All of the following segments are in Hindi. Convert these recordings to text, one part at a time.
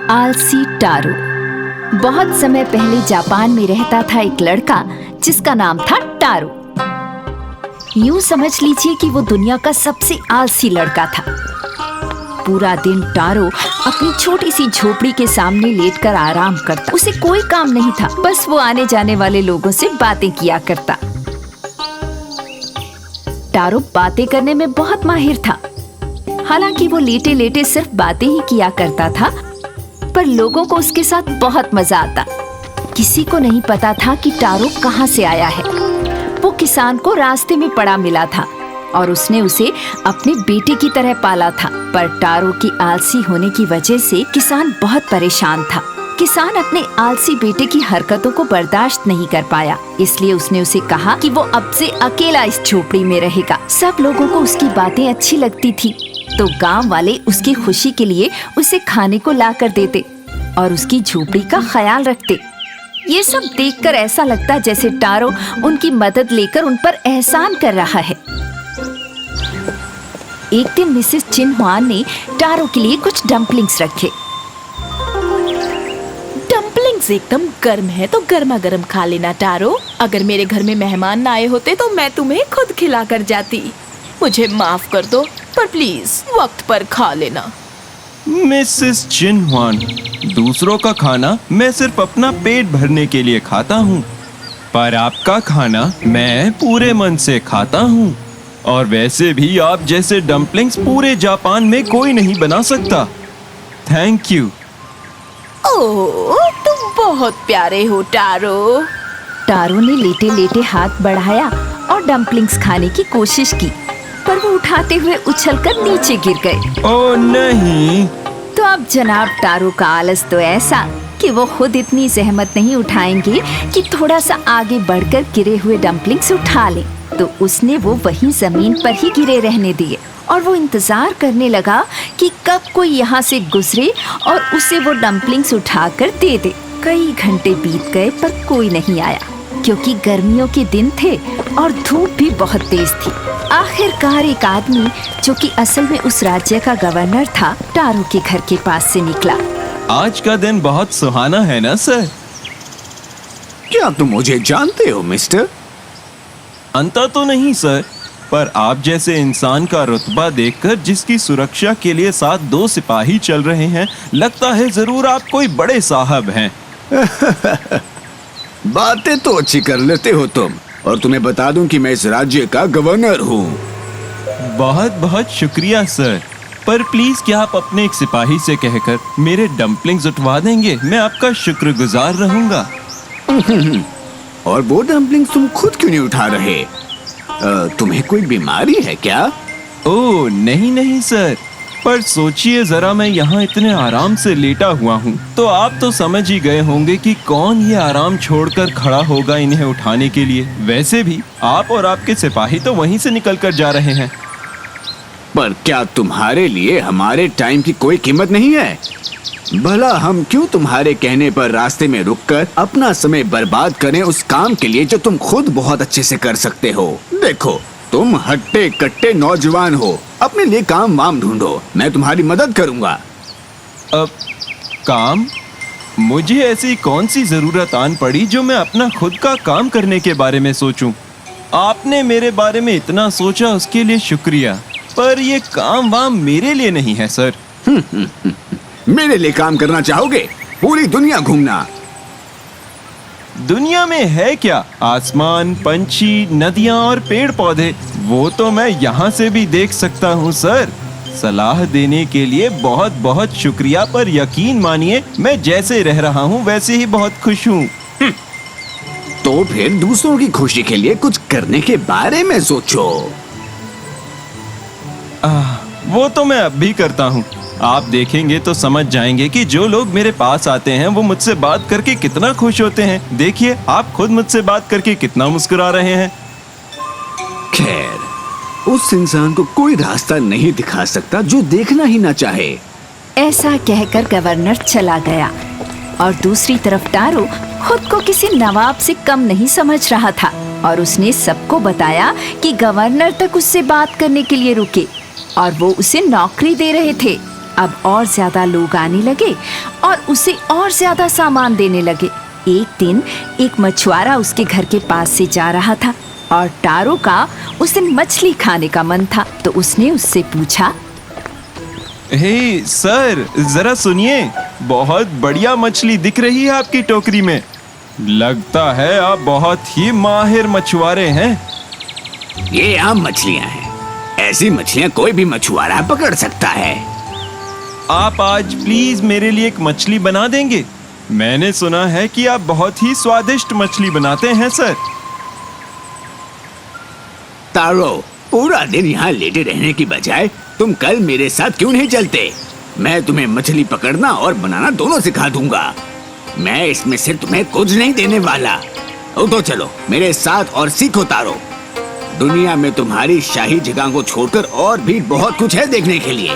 आलसी टारो। बहुत समय पहले जापान में रहता था एक लड़का जिसका नाम था टारो। यूं समझ लीजिए कि वो दुनिया का सबसे आलसी लड़का था। पूरा दिन टारो अपनी छोटी सी झोपड़ी के सामने लेटकर आराम करता। उसे कोई काम नहीं था, बस वो आने जाने वाले लोगों से बातें किया करता। टारो बातें करने में बहुत माहिर था। हालांकि वो लेटे लेटे सिर्फ बातें ही किया करता था, पर लोगों को उसके साथ बहुत मजा आता। किसी को नहीं पता था कि टारो कहाँ से आया है। वो किसान को रास्ते में पड़ा मिला था और उसने उसे अपने बेटे की तरह पाला था। पर टारो की आलसी होने की वजह से किसान बहुत परेशान था। किसान अपने आलसी बेटे की हरकतों को बर्दाश्त नहीं कर पाया, इसलिए उसने उसे कहा कि वो अब से अकेला इस झोपड़ी में रहेगा। सब लोगों को उसकी बातें अच्छी लगती थी, तो गांव वाले उसकी खुशी के लिए उसे खाने को ला कर देते और उसकी झोपड़ी का ख्याल रखते। ये सब देखकर ऐसा लगता जैसे टारो उनकी मदद लेकर उन पर एहसान कर रहा है। एक दिन मिसेस चिन हुआन ने टारो के लिए कुछ डम्पलिंग्स रखे। डम्पलिंग्स एकदम गर्म है तो गर्मा गर्म खा लेना टारो। अगर मेरे घर में मेहमान ना आए होते तो मैं तुम्हें खुद खिला कर जाती। मुझे माफ कर दो, पर प्लीज वक्त पर खा लेना। मिसेस चिन हुआन, दूसरों का खाना मैं सिर्फ अपना पेट भरने के लिए खाता हूँ, पर आपका खाना मैं पूरे मन से खाता हूँ। और वैसे भी आप जैसे डम्पलिंग्स पूरे जापान में कोई नहीं बना सकता। Thank you. ओह, तुम बहुत प्यारे हो टारो। टारो ने लेटे लेटे हाथ बढ़ाया और डम्पलिंग्स खाने की कोशिश की, पर वो उठाते हुए उछलकर नीचे गिर गए। ओह नहीं। तो अब जनाब टारो का आलस तो ऐसा कि वो खुद इतनी जहमत नहीं उठाएंगे कि थोड़ा सा आगे बढ़कर गिरे हुए डम्पलिंग्स उठा ले। तो उसने वो वहीं जमीन पर ही गिरे रहने दिए और वो इंतजार करने लगा कि कब कोई यहाँ से गुजरे और उसे वो डम्पलिंग्स उठाकर दे दे। कई घंटे बीत गए पर कोई नहीं आया, क्योंकि गर्मियों के दिन थे और धूप भी बहुत तेज थी। आखिरकार एक आदमी, जो कि असल में उस राज्य का गवर्नर था, टारो के घर के पास से निकला। आज का दिन बहुत सुहाना है ना सर? क्या तुम मुझे जानते हो मिस्टर? अंता तो नहीं सर, पर आप जैसे इंसान का रुतबा देखकर जिसकी सुरक्षा के लिए साथ 2 सिपाही चल रहे हैं, लगता है जरूर आप कोई बड़े साहब हैं। बातें तो अच्छी कर लेते हो तुम, और तुम्हें बता दूं कि मैं इस राज्य का गवर्नर हूँ। बहुत बहुत शुक्रिया सर, पर प्लीज क्या आप अपने एक सिपाही से कहकर मेरे डम्पलिंग्स उठवा देंगे? मैं आपका शुक्रगुजार रहूंगा। और वो डम्पलिंग्स तुम खुद क्यों नहीं उठा रहे? तुम्हें कोई बीमारी है क्या? ओह नहीं नहीं सर, पर सोचिए जरा, मैं यहाँ इतने आराम से लेटा हुआ हूँ, तो आप तो समझ ही गए होंगे कि कौन ये आराम छोड़कर खड़ा होगा इन्हें उठाने के लिए। वैसे भी आप और आपके सिपाही तो वहीं से निकल कर जा रहे हैं। पर क्या तुम्हारे लिए हमारे टाइम की कोई कीमत नहीं है? भला हम क्यों तुम्हारे कहने पर रास्ते में रुककर अपना समय बर्बाद करें उस काम के लिए जो तुम खुद बहुत अच्छे से कर सकते हो? देखो, तुम हट्टे कट्टे नौजवान हो, अपने लिए काम वाम ढूंढो, मैं तुम्हारी मदद करूंगा। अब काम? मुझे ऐसी कौन सी जरूरत आन पड़ी जो मैं अपना खुद का काम करने के बारे में सोचूं? आपने मेरे बारे में इतना सोचा, उसके लिए शुक्रिया, पर ये काम वाम मेरे लिए नहीं है सर। मेरे लिए काम करना चाहोगे? पूरी दुनिया घूमना। दुनिया में है क्या? आसमान, पंछी, नदियां और पेड़ पौधे, वो तो मैं यहाँ से भी देख सकता हूँ सर। सलाह देने के लिए बहुत बहुत शुक्रिया, पर यकीन मानिए मैं जैसे रह रहा हूँ वैसे ही बहुत खुश हूँ। तो फिर दूसरों की खुशी के लिए कुछ करने के बारे में सोचो। वो तो मैं अब भी करता हूँ। आप देखेंगे तो समझ जाएंगे कि जो लोग मेरे पास आते हैं वो मुझसे बात करके कितना खुश होते हैं। देखिए, आप खुद मुझसे बात करके कितना मुस्कुरा रहे हैं। खैर, उस इंसान को कोई रास्ता नहीं दिखा सकता जो देखना ही ना चाहे। ऐसा कहकर गवर्नर चला गया और दूसरी तरफ टारो खुद को किसी नवाब से कम नहीं समझ रहा था और उसने सबको बताया कि गवर्नर तक उससे बात करने के लिए रुके और वो उसे नौकरी दे रहे थे। अब और ज्यादा लोग आने लगे और उसे और ज्यादा सामान देने लगे। एक दिन एक मछुआरा उसके घर के पास से जा रहा था और टारो का उस दिन मछली खाने का मन था, तो उसने उससे पूछा, हे सर, जरा सुनिए, बहुत बढ़िया मछली दिख रही है आपकी टोकरी में। लगता है आप बहुत ही माहिर मछुआरे हैं। ये आम मछलियां हैं, ऐसी मछलियां कोई भी मछुआरा पकड़ सकता है। आप आज प्लीज मेरे लिए एक मछली बना देंगे? मैंने सुना है कि आप बहुत ही स्वादिष्ट मछली बनाते हैं सर। तारो, पूरा दिन यहाँ लेटे रहने की बजाय तुम कल मेरे साथ क्यों नहीं चलते? मैं तुम्हें मछली पकड़ना और बनाना दोनों सिखा दूंगा। मैं इसमें से तुम्हें कुछ नहीं देने वाला। तो चलो मेरे साथ और सीखो तारो। दुनिया में तुम्हारी शाही जगह को छोड़कर और भी बहुत कुछ है देखने के लिए।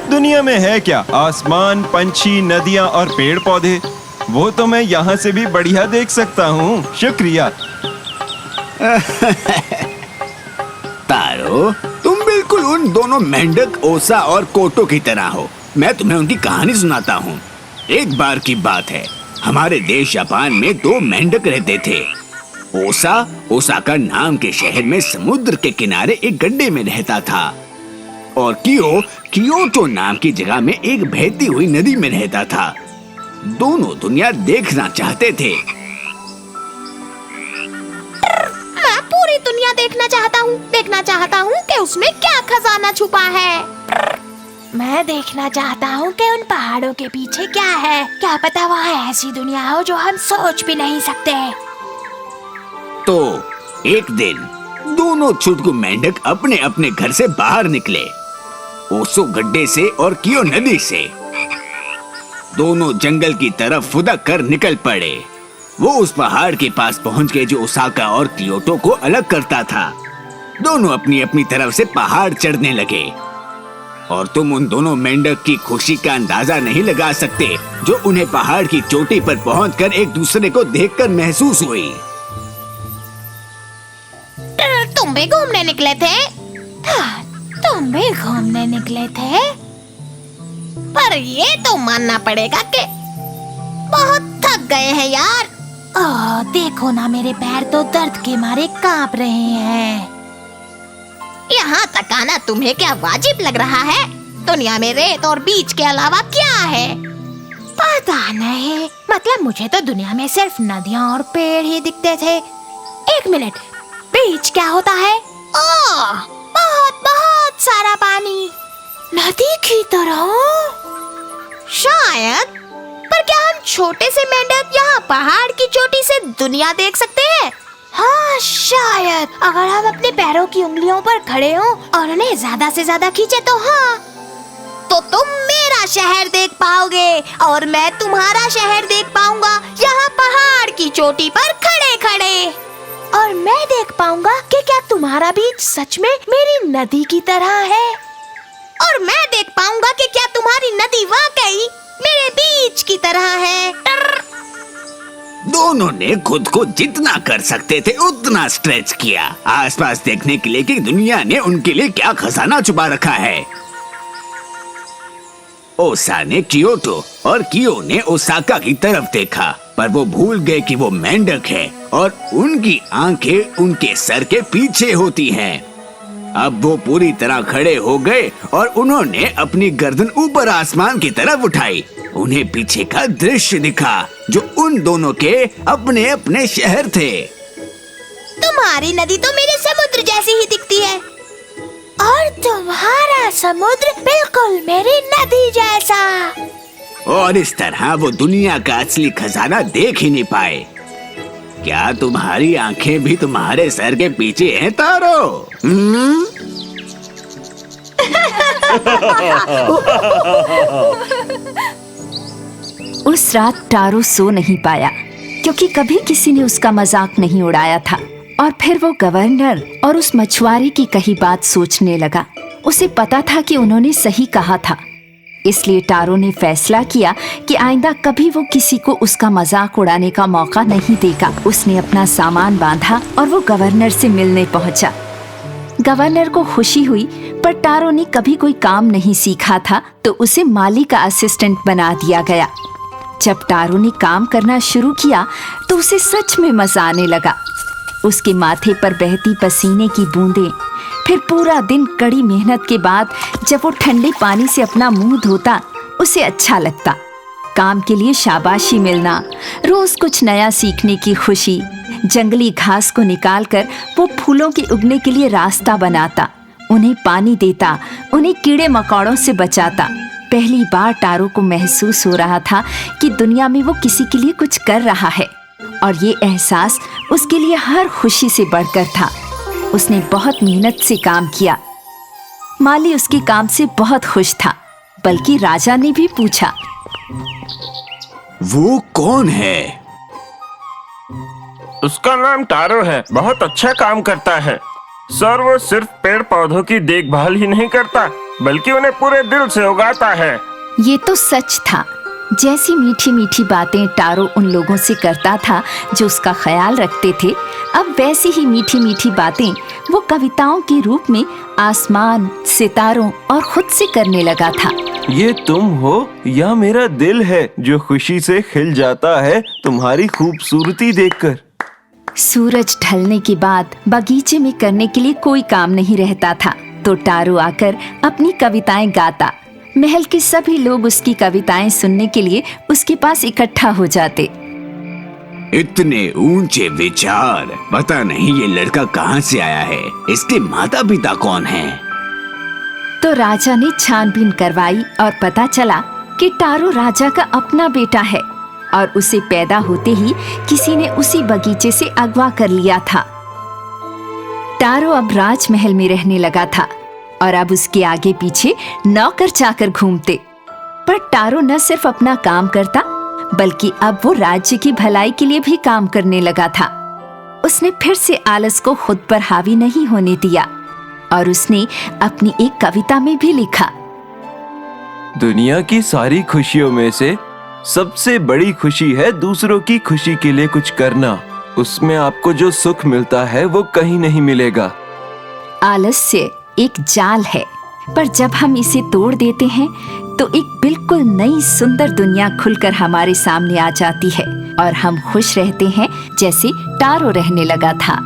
दुनिया में है क्या? आसमान, पंछी, नदियाँ और पेड़ पौधे। वो तो मैं यहाँ से भी बढ़िया देख सकता हूँ। शुक्रिया। तारो, तुम बिल्कुल उन दोनों मेंढक ओसा और कोटो की तरह हो। मैं तुम्हें उनकी कहानी सुनाता हूँ। एक बार की बात है, हमारे देश जापान में दो मेंढक रहते थे। ओसाका नाम के शहर में समुद्र के किनारे एक गड्ढे में रहता था और कियोटो नाम की जगह में एक बहती हुई नदी में रहता था। दोनों दुनिया देखना चाहते थे। मैं पूरी दुनिया देखना चाहता हूँ कि उसमें क्या खजाना छुपा है। मैं देखना चाहता हूँ कि उन पहाड़ों के पीछे क्या है। क्या पता वहाँ ऐसी दुनिया हो जो हम सोच भी नहीं सकते। तो एक दिन दोनों छुटकू मेंढक अपने अपने घर से बाहर निकले, ओसो गड्ढे से और कियो नदी से। दोनों जंगल की तरफ फुदक कर निकल पड़े। वो उस पहाड़ के पास पहुंच गए जो ओसाका और कियोटो को अलग करता था। दोनों अपनी अपनी तरफ से पहाड़ चढ़ने लगे और तुम उन दोनों मेंढक की खुशी का अंदाजा नहीं लगा सकते जो उन्हें पहाड़ की चोटी पर पहुंचकर एक दूसरे को देखकर महसूस हुई। तुम भी घूमने निकले थे? पर ये तो मानना पड़ेगा कि बहुत थक गए हैं यार। देखो ना, मेरे पैर तो दर्द के मारे कांप रहे हैं। यहाँ तक आना तुम्हें क्या वाजिब लग रहा है? दुनिया में रेत और बीच के अलावा क्या है? पता नहीं, मतलब मुझे तो दुनिया में सिर्फ नदियाँ और पेड़ ही दिखते थे। एक मिनट, बीच क्या होता है? बहुत बहुत सारा पानी, नदी की तरह शायद। पर क्या हम छोटे से मेंढक यहाँ पहाड़ की चोटी से दुनिया देख सकते हैं? हाँ शायद, अगर हम अपने पैरों की उंगलियों पर खड़े हों और उन्हें ज्यादा से ज्यादा खींचे तो हाँ, तो तुम मेरा शहर देख पाओगे और मैं तुम्हारा शहर देख पाऊंगा यहाँ पहाड़ की चोटी पर खड़े खड़े। और मैं देख पाऊंगा कि क्या तुम्हारा बीच सच में मेरी नदी की तरह है। और मैं देख पाऊंगा कि क्या तुम्हारी नदी वाकई मेरे बीच की तरह है। दोनों ने खुद को जितना कर सकते थे उतना स्ट्रेच किया, आसपास देखने के लिए कि दुनिया ने उनके लिए क्या खजाना छुपा रखा है। ओसा ने कियोटो और कियो ने ओसाका की तरफ देखा, पर वो भूल गए कि वो मेंढक है और उनकी आंखें उनके सर के पीछे होती हैं। अब वो पूरी तरह खड़े हो गए और उन्होंने अपनी गर्दन ऊपर आसमान की तरफ उठाई। उन्हें पीछे का दृश्य दिखा जो उन दोनों के अपने अपने शहर थे। तुम्हारी नदी तो मेरे समुद्र जैसी ही दिखती है और तुम्हारा समुद्र बिल्कुल मेरी नदी जैसा। और इस तरह वो दुनिया का असली खजाना देख ही नहीं पाए। क्या तुम्हारी आंखें भी तुम्हारे सर के पीछे हैं तारो? उस रात टारो सो नहीं पाया क्योंकि कभी किसी ने उसका मजाक नहीं उड़ाया था। और फिर वो गवर्नर और उस मछुआरे की कही बात सोचने लगा। उसे पता था कि उन्होंने सही कहा था, इसलिए टारो ने फैसला किया कि आइंदा कभी वो किसी को उसका मजाक उड़ाने का मौका नहीं देगा। उसने अपना सामान बांधा और वो गवर्नर से मिलने पहुंचा। गवर्नर को खुशी हुई, पर टारो ने कभी कोई काम नहीं सीखा था तो उसे माली का असिस्टेंट बना दिया गया। जब टारो ने काम करना शुरू किया तो उसे सच में मजा आने लगा। उसके माथे पर बहती पसीने की बूंदें, फिर पूरा दिन कड़ी मेहनत के बाद जब वो ठंडे पानी से अपना मुंह धोता उसे अच्छा लगता। काम के लिए शाबाशी मिलना, रोज कुछ नया सीखने की खुशी, जंगली घास को निकालकर वो फूलों के उगने के लिए रास्ता बनाता, उन्हें पानी देता, उन्हें कीड़े मकोड़ों से बचाता। पहली बार टारो को महसूस हो रहा था कि दुनिया में वो किसी के लिए कुछ कर रहा है, और ये एहसास उसके लिए हर खुशी से बढ़कर था। उसने बहुत मेहनत से काम किया। माली उसके काम से बहुत खुश था, बल्कि राजा ने भी पूछा, वो कौन है? उसका नाम टारो है, बहुत अच्छा काम करता है सर। वो सिर्फ पेड़ पौधों की देखभाल ही नहीं करता, बल्कि उन्हें पूरे दिल से उगाता है। ये तो सच था। जैसी मीठी मीठी बातें टारो उन लोगों से करता था जो उसका ख्याल रखते थे, अब वैसी ही मीठी मीठी बातें वो कविताओं के रूप में आसमान, सितारों और खुद से करने लगा था। ये तुम हो या मेरा दिल है जो खुशी से खिल जाता है तुम्हारी खूबसूरती देखकर। सूरज ढलने के बाद बगीचे में करने के लिए कोई काम नहीं रहता था, तो टारो आकर अपनी कविताएं गाता। महल के सभी लोग उसकी कविताएं सुनने के लिए उसके पास इकट्ठा हो जाते। इतने ऊंचे विचार, पता नहीं ये लड़का कहाँ से आया है, इसके माता पिता कौन हैं? तो राजा ने छानबीन करवाई और पता चला कि टारो राजा का अपना बेटा है, और उसे पैदा होते ही किसी ने उसी बगीचे से अगवा कर लिया था। टारो अब राजमहल में रहने लगा था, और अब उसके आगे पीछे नौकर चाकर घूमते। पर टारो न सिर्फ अपना काम करता, बल्कि अब वो राज्य की भलाई के लिए भी काम करने लगा था। उसने फिर से आलस को खुद पर हावी नहीं होने दिया, और उसने अपनी एक कविता में भी लिखा, दुनिया की सारी खुशियों में से सबसे बड़ी खुशी है दूसरों की खुशी के लिए कुछ करना। उसमें आपको जो सुख मिलता है वो कहीं नहीं मिलेगा। आलस्य एक जाल है, पर जब हम इसे तोड़ देते हैं तो एक बिल्कुल नई सुंदर दुनिया खुलकर हमारे सामने आ जाती है, और हम खुश रहते हैं जैसे टारो रहने लगा था।